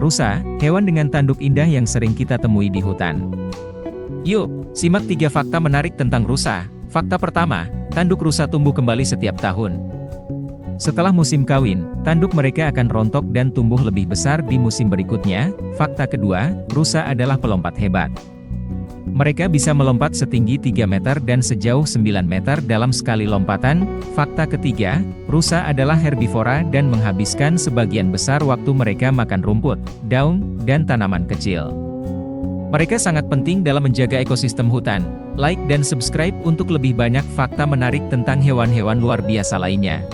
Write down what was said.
Rusa, hewan dengan tanduk indah yang sering kita temui di hutan. Yuk, simak 3 fakta menarik tentang rusa. Fakta pertama, tanduk rusa tumbuh kembali setiap tahun. Setelah musim kawin, tanduk mereka akan rontok dan tumbuh lebih besar di musim berikutnya. Fakta kedua, rusa adalah pelompat hebat. Mereka bisa melompat setinggi 3 meter dan sejauh 9 meter dalam sekali lompatan. Fakta ketiga, rusa adalah herbivora dan menghabiskan sebagian besar waktu mereka makan rumput, daun, dan tanaman kecil. Mereka sangat penting dalam menjaga ekosistem hutan. Like dan subscribe untuk lebih banyak fakta menarik tentang hewan-hewan luar biasa lainnya.